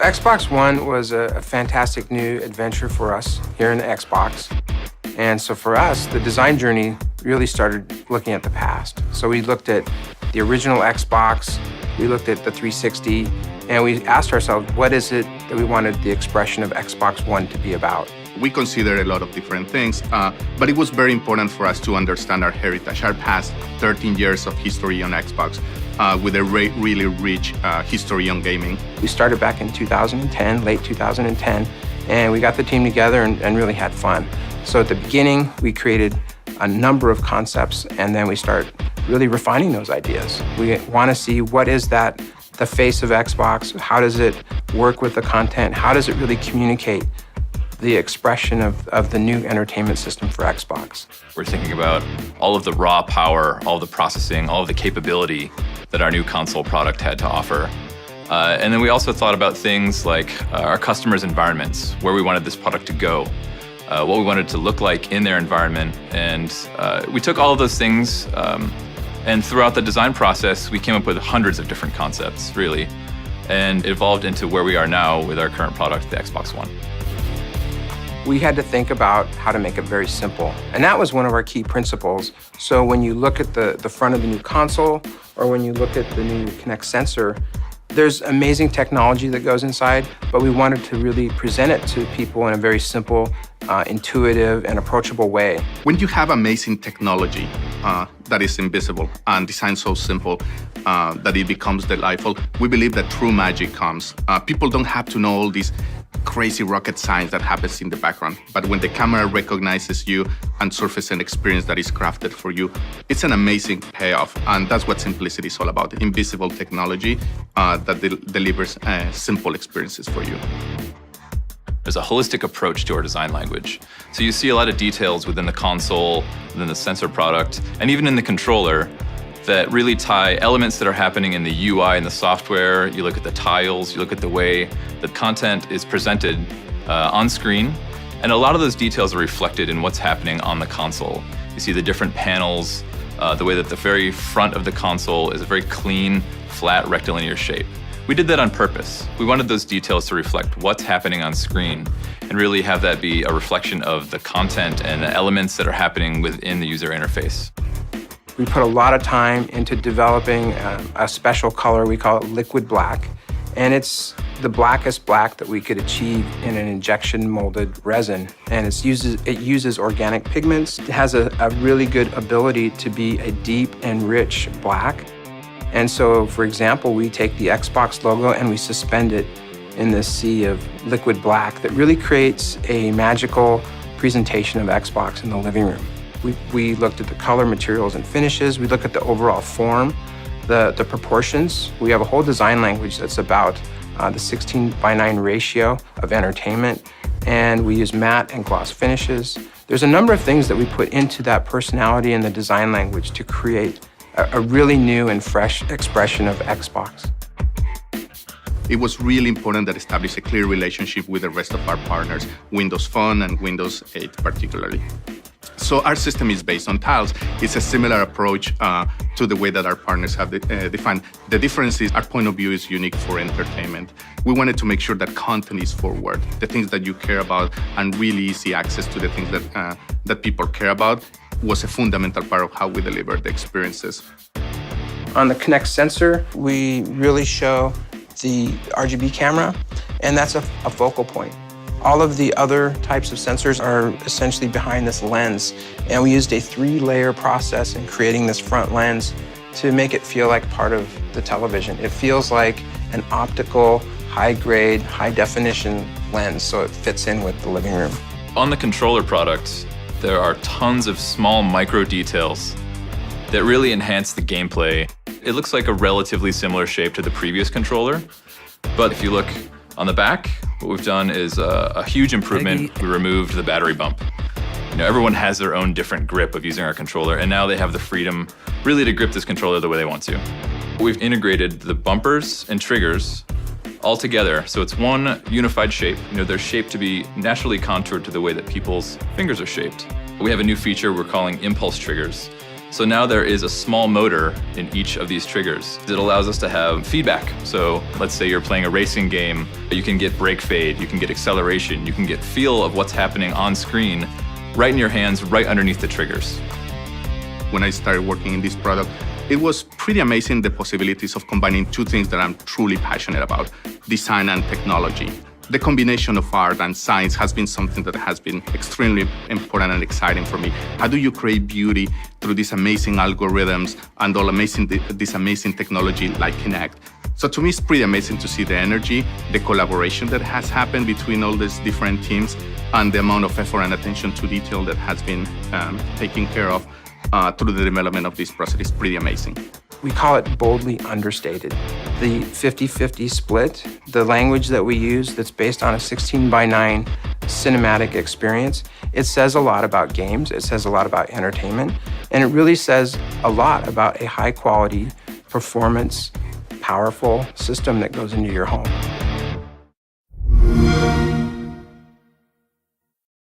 Xbox One was a fantastic new adventure for us here in the Xbox. And so for us, the design journey really started looking at the past. So we looked at the original Xbox, we looked at the 360, and we asked ourselves, what is it that we wanted the expression of Xbox One to be about? We considered a lot of different things, but it was very important for us to understand our heritage, our past 13 years of history on Xbox, with a really rich history on gaming. We started back in 2010, late 2010, and we got the team together and really had fun. So at the beginning, we created a number of concepts, and then we start really refining those ideas. We want to see what is that, the face of Xbox, how does it work with the content, how does it really communicate the expression of the new entertainment system for Xbox. We're thinking about all of the raw power, all of the processing, all of the capability that our new console product had to offer. And then we also thought about things like our customers' environments, where we wanted this product to go, what we wanted it to look like in their environment. And we took all of those things, and throughout the design process, we came up with hundreds of different concepts, really, and it evolved into where we are now with our current product, the Xbox One. We had to think about how to make it very simple. And that was one of our key principles. So when you look at the front of the new console, or when you look at the new Kinect sensor, there's amazing technology that goes inside, but we wanted to really present it to people in a very simple, intuitive, and approachable way. When you have amazing technology that is invisible and designed so simple that it becomes delightful, we believe that true magic comes. People don't have to know all these crazy rocket science that happens in the background. But when the camera recognizes you and surfaces an experience that is crafted for you, it's an amazing payoff. And that's what simplicity is all about, invisible technology that delivers simple experiences for you. There's a holistic approach to our design language. So you see a lot of details within the console, within the sensor product, and even in the controller that really tie elements that are happening in the UI and the software. You look at the tiles, you look at the way that content is presented on screen, and a lot of those details are reflected in what's happening on the console. You see the different panels, the way that the very front of the console is a very clean, flat, rectilinear shape. We did that on purpose. We wanted those details to reflect what's happening on screen and really have that be a reflection of the content and the elements that are happening within the user interface. We put a lot of time into developing a special color, we call it liquid black, and it's the blackest black that we could achieve in an injection molded resin. And it uses organic pigments. It has a really good ability to be a deep and rich black. And so, for example, we take the Xbox logo and we suspend it in this sea of liquid black that really creates a magical presentation of Xbox in the living room. We looked at the color, materials, and finishes. We look at the overall form, the proportions. We have a whole design language that's about the 16:9 ratio of entertainment, and we use matte and gloss finishes. There's a number of things that we put into that personality and the design language to create a really new and fresh expression of Xbox. It was really important that establish a clear relationship with the rest of our partners, Windows Phone and Windows 8 particularly. So our system is based on tiles. It's a similar approach to the way that our partners have defined. The difference is our point of view is unique for entertainment. We wanted to make sure that content is forward, the things that you care about, and really easy access to the things that people care about was a fundamental part of how we deliver the experiences. On the Kinect sensor, we really show the RGB camera, and that's a focal point. All of the other types of sensors are essentially behind this lens, and we used a 3-layer process in creating this front lens to make it feel like part of the television. It feels like an optical, high-grade, high-definition lens, so it fits in with the living room. On the controller product, there are tons of small micro details that really enhance the gameplay. It looks like a relatively similar shape to the previous controller, but if you look on the back, what we've done is a huge improvement. We removed the battery bump. Everyone has their own different grip of using our controller, and now they have the freedom really to grip this controller the way they want to. We've integrated the bumpers and triggers all together, so it's one unified shape. They're shaped to be naturally contoured to the way that people's fingers are shaped. We have a new feature we're calling impulse triggers, So now there is a small motor in each of these triggers. It allows us to have feedback. So let's say you're playing a racing game, you can get brake fade, you can get acceleration, you can get feel of what's happening on screen right in your hands, right underneath the triggers. When I started working in this product, it was pretty amazing the possibilities of combining two things that I'm truly passionate about, design and technology. The combination of art and science has been something that has been extremely important and exciting for me. How do you create beauty through these amazing algorithms and this amazing technology like Kinect? So to me, it's pretty amazing to see the energy, the collaboration that has happened between all these different teams, and the amount of effort and attention to detail that has been taken care of through the development of this process. Is pretty amazing. We call it boldly understated. The 50-50 split, the language that we use that's based on a 16:9 cinematic experience, it says a lot about games, it says a lot about entertainment, and it really says a lot about a high quality, performance, powerful system that goes into your home.